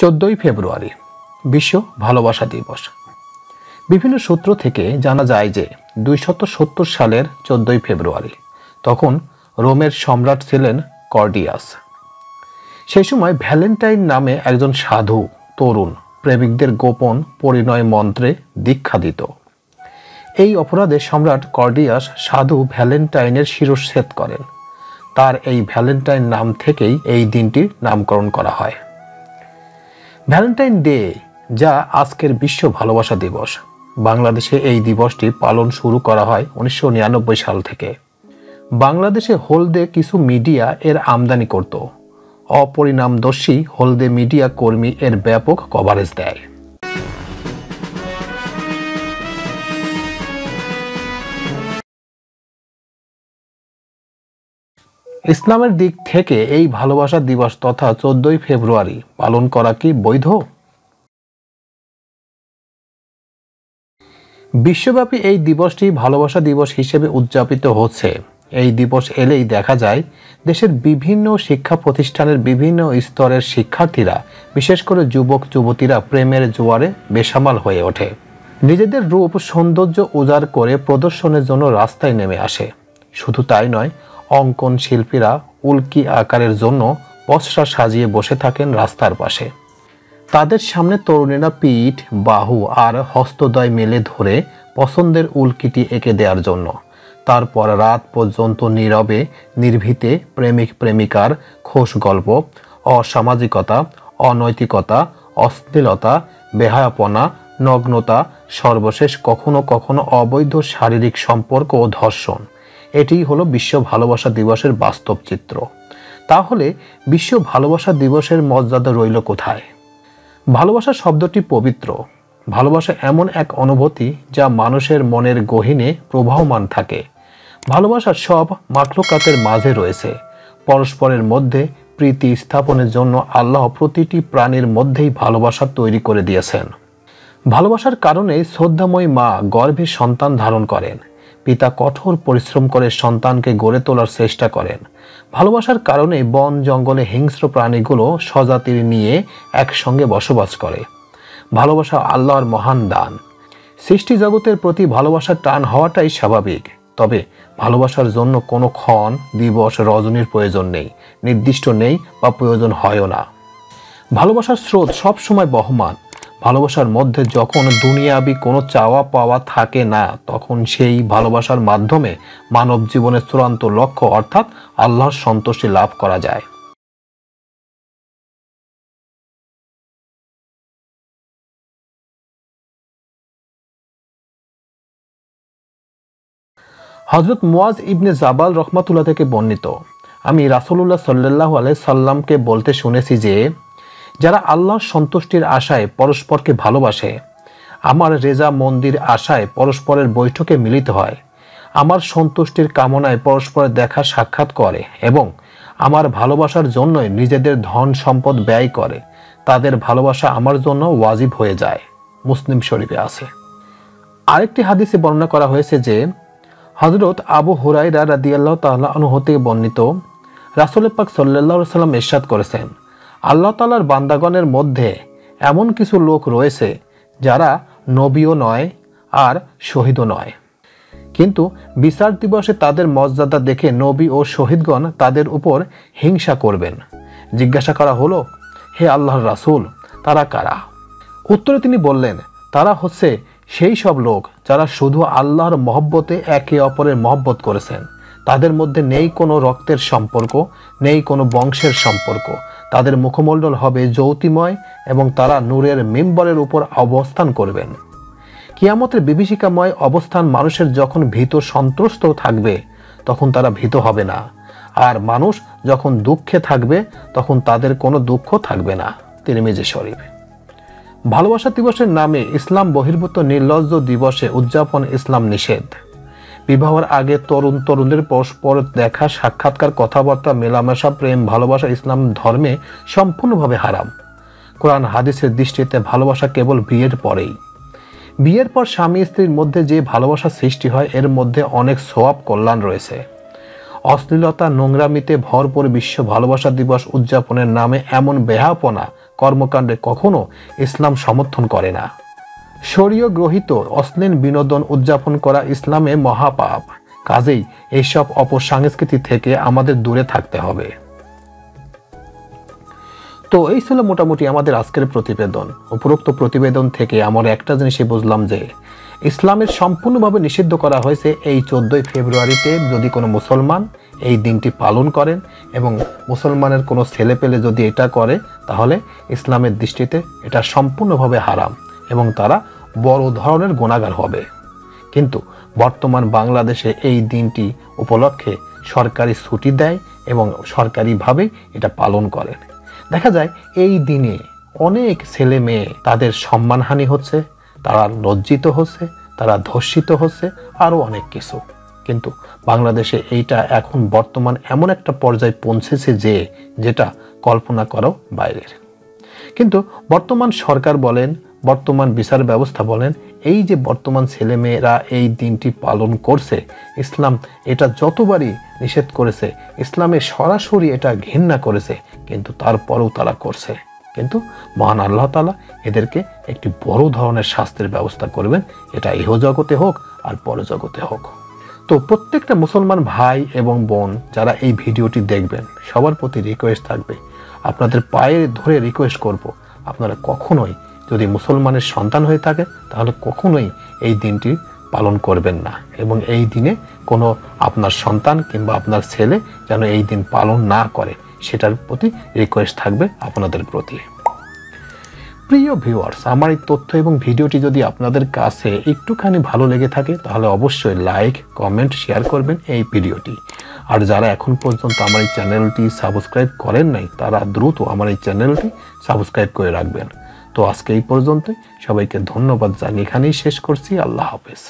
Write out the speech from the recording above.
14ই ফেব্রুয়ারি বিশ্ব ভালোবাসা দিবস। বিভিন্ন সূত্র থেকে জানা যায় যে 270 সালের 14ই ফেব্রুয়ারি তখন রোমের সম্রাট ছিলেন কর্ডিয়াস। সেই সময় ভ্যালেন্টাইন নামে একজন সাধু তরুণ প্রেমিকদের গোপন পরিণয় মন্ত্রে দীক্ষা দিত। এই অপরাধে সম্রাট কর্ডিয়াস সাধু ভ্যালেন্টাইনের শিরচ্ছেদ করেন। তার এই ভ্যালেন্টাইন নাম থেকেই এই দিনটির নামকরণ করা হয় ভ্যালেন্টাইন ডে, যা আজকের বিশ্ব ভালোবাসা দিবস। বাংলাদেশে এই দিবসটি পালন শুরু করা হয় 1999 সাল থেকে। বাংলাদেশে হলদে কিছু মিডিয়া এর আমদানি করত। অপরিণামদর্শী হলদে মিডিয়া কর্মী এর ব্যাপক কভারেজ দেয়। ইসলামের দিক থেকে এই ভালোবাসা দিবস তথা 14ই ফেব্রুয়ারি পালন করা কি বৈধ? বিশ্বব্যাপী এই দিবসটি ভালোবাসা দিবস হিসেবে উদযাপিত হচ্ছে। এই দিবস এলেই দেখা যায় দেশের বিভিন্ন শিক্ষা প্রতিষ্ঠানের বিভিন্ন স্তরের শিক্ষার্থীরা, বিশেষ করে যুবক যুবতীরা প্রেমের জোয়ারে বেসামাল হয়ে ওঠে। নিজেদের রূপ সৌন্দর্য উজাড় করে প্রদর্শনের জন্য রাস্তায় নেমে আসে। শুধু তাই নয়, অঙ্কন শিল্পীরা উল্কি আকারের জন্য পসরা সাজিয়ে বসে থাকেন রাস্তার পাশে। তাদের সামনে তরুণীরা পিঠ, বাহু আর হস্তদ্বয় মেলে ধরে পছন্দের উল্কিটি এঁকে দেওয়ার জন্য। তারপর রাত পর্যন্ত নীরবে নির্ভীতে প্রেমিক প্রেমিকার খোশ গল্প, অসামাজিকতা, অনৈতিকতা, অশ্লীলতা, বেহায়াপনা, নগ্নতা, সর্বশেষ কখনো কখনো অবৈধ শারীরিক সম্পর্ক ও ধর্ষণ। এটিই হলো বিশ্ব ভালোবাসা দিবসের বাস্তব চিত্র। তাহলে বিশ্ব ভালোবাসা দিবসের মর্যাদা রইল কোথায়? ভালোবাসা শব্দটি পবিত্র। ভালোবাসা এমন এক অনুভূতি যা মানুষের মনের গহীনে প্রবাহমান থাকে। ভালোবাসা সব মাখলুকাতের মাঝে রয়েছে। পরস্পরের মধ্যে প্রীতি স্থাপনের জন্য আল্লাহ প্রতিটি প্রাণীর মধ্যেই ভালোবাসা তৈরি করে দিয়েছেন। ভালোবাসার কারণেই শ্রদ্ধাময়ী মা গর্ভে সন্তান ধারণ করেন। পিতা কঠোর পরিশ্রম করে সন্তানকে গড়ে তোলার চেষ্টা করেন। ভালোবাসার কারণে বন জঙ্গলে হিংস্র প্রাণীগুলো স্বজাতির নিয়ে একসঙ্গে বসবাস করে। ভালোবাসা আল্লাহর মহান দান। সৃষ্টি জগতের প্রতি ভালোবাসার টান হওয়াটাই স্বাভাবিক। তবে ভালোবাসার জন্য কোনো ক্ষণ, দিবস, রজনীর প্রয়োজন নেই, নির্দিষ্ট নেই বা প্রয়োজন হয়ও না। ভালোবাসার স্রোত সবসময় বহমান। ভালোবাসার মধ্যে যখন দুনিয়াবি কোনো চাওয়া পাওয়া থাকে না, তখন সেই ভালোবাসার মাধ্যমে মানব জীবনের চূড়ান্ত লক্ষ্য অর্থাৎ আল্লাহর সন্তুষ্টি লাভ করা যায়। হযরত মুয়াজ ইবনে জাবাল রহমাতুল্লাহ থেকে বর্ণিত, আমি রাসূলুল্লাহ সাল্লাল্লাহু আলাইহি সাল্লামকে বলতে শুনেছি যে, যারা আল্লাহর সন্তুষ্টির আশায় পরস্পরকে ভালোবাসে, আমার রেজা মন্দির আশায় পরস্পরের বৈঠকে মিলিত হয়, আমার সন্তুষ্টির কামনায় পরস্পরের দেখা সাক্ষাৎ করে এবং আমার ভালোবাসার জন্যই নিজেদের ধন সম্পদ ব্যয় করে, তাদের ভালোবাসা আমার জন্য ওয়াজিব হয়ে যায়। মুসলিম শরীফে আছে। আরেকটি হাদিসে বর্ণনা করা হয়েছে যে, হযরত আবু হুরায়রা রাদিয়াল্লাহু তাআলা আনহু থেকে বর্ণিত, রাসূল পাক সাল্লাল্লাহু আলাইহি ওয়াসাল্লাম ইরশাদ করেছেন, আল্লাহ তাআলার বান্দাগণের মধ্যে এমন কিছু লোক রয়েছে যারা নবীও নয় আর শহীদও নয়, কিন্তু বিচার দিবসে তাদের মর্যাদা দেখে নবী ও শহীদগণ তাদের উপর হিংসা করবেন। জিজ্ঞাসা করা হলো, হে আল্লাহর রাসূল, তারা কারা? উত্তরে তিনি বললেন, তারা হচ্ছে সেই সব লোক যারা শুধু আল্লাহর মহব্বতে একে অপরের মহব্বত করেছেন। তাদের মধ্যে নেই কোনো রক্তের সম্পর্ক, নেই কোনো বংশের সম্পর্ক। তাদের মুখমণ্ডল হবে জ্যোতিময় এবং তারা নূরের মিম্বরের উপর অবস্থান করবেন। কিয়ামতের বিভীষিকাময় অবস্থান মানুষের যখন ভীত সন্ত্রস্ত থাকবে, তখন তারা ভীত হবে না। আর মানুষ যখন দুঃখে থাকবে, তখন তাদের কোনো দুঃখ থাকবে না। তিরমিজি শরীফ। ভালোবাসা দিবসের নামে ইসলাম বহির্ভূত নির্লজ্জ দিবসে উদযাপন ইসলাম নিষেধ। বিবাহের আগে তরুণদের পরস্পর দেখা সাক্ষাৎকার, কথাবার্তা, মেলামেশা, প্রেম, ভালোবাসা ইসলাম ধর্মে সম্পূর্ণভাবে হারাম। কোরআন হাদিসের দৃষ্টিতে ভালোবাসা কেবল বিয়ের পরেই। বিয়ের পর স্বামী স্ত্রীর মধ্যে যে ভালোবাসা সৃষ্টি হয়, এর মধ্যে অনেক সওয়াব কল্যাণ রয়েছে। অশ্লীলতা নোংরামিতে ভরপুর বিশ্ব ভালোবাসা দিবস উদযাপনের নামে এমন বেহাপনা কর্মকাণ্ডে কখনো ইসলাম সমর্থন করে না। শরীয় গ্রহীত অশ্লীল বিনোদন উদযাপন করা ইসলামে মহাপাপ। কাজেই এইসব অপসংস্কৃতি থেকে আমাদের দূরে থাকতে হবে। তো এই ছিল মোটামুটি আমাদের আজকের প্রতিবেদন। উপরোক্ত প্রতিবেদন থেকে আমরা একটা জিনিসই বুঝলাম যে ইসলামের সম্পূর্ণভাবে নিষিদ্ধ করা হয়েছে এই 14 ফেব্রুয়ারিতে যদি কোনো মুসলমান এই দিনটি পালন করেন এবং মুসলমানের কোনো ছেলে পেলে যদি এটা করে তাহলে ইসলামের দৃষ্টিতে এটা সম্পূর্ণভাবে হারাম এবং তারা বড় ধরনের গুনাহগার হবে। কিন্তু বর্তমান বাংলাদেশে এই দিনটি উপলক্ষে সরকারি ছুটি দেয় এবং সরকারিভাবে এটা পালন করেন। দেখা যায় এই দিনে অনেক ছেলে মেয়ে তাদের সম্মানহানি হচ্ছে, তারা লজ্জিত হচ্ছে, তারা ধর্ষিত হচ্ছে, আরও অনেক কিছু। কিন্তু বাংলাদেশে এইটা এখন বর্তমান এমন একটা পর্যায়ে পৌঁছেছে যে যেটা কল্পনা করাও বাইরের। কিন্তু বর্তমান সরকার বলেন, বর্তমান বিচার ব্যবস্থা বলেন, এই যে বর্তমান ছেলে মেয়েরা এই দিনটি পালন করছে, ইসলাম এটা যতবারই নিষেধ করেছে, ইসলামে সরাসরি এটা ঘৃণা করেছে, কিন্তু তারপরেও তারা করছে। কিন্তু মহান আল্লাহ তাআলা এদেরকে একটি বড় ধরনের শাস্তির ব্যবস্থা করবেন, এটা ইহজগতে হোক আর পরজগতে হোক। তো প্রত্যেকটা মুসলমান ভাই এবং বোন যারা এই ভিডিওটি দেখবেন সবার প্রতি রিকোয়েস্ট থাকবে, আপনাদের পায়ে ধরে রিকোয়েস্ট করব, আপনারা কখনোই যদি মুসলমানের সন্তান হয়ে থাকে তাহলে কখনোই এই দিনটি পালন করবেন না এবং এই দিনে কোনো আপনার সন্তান কিংবা আপনার ছেলে যেন এই দিন পালন না করে সেটার প্রতি রিকোয়েস্ট থাকবে আপনাদের প্রতি। প্রিয় ভিউয়ার্স, আমার এই তথ্য এবং ভিডিওটি যদি আপনাদের কাছে একটুখানি ভালো লেগে থাকে তাহলে অবশ্যই লাইক, কমেন্ট, শেয়ার করবেন এই ভিডিওটি। আর যারা এখন পর্যন্ত আমার এই চ্যানেলটি সাবস্ক্রাইব করেন নাই তারা দ্রুত আমার এই চ্যানেলটি সাবস্ক্রাইব করে রাখবেন। তো আজকে এই পর্যন্ত, সবাইকে ধন্যবাদ জানিয়ে এখানেই শেষ করছি। আল্লাহ হাফেজ।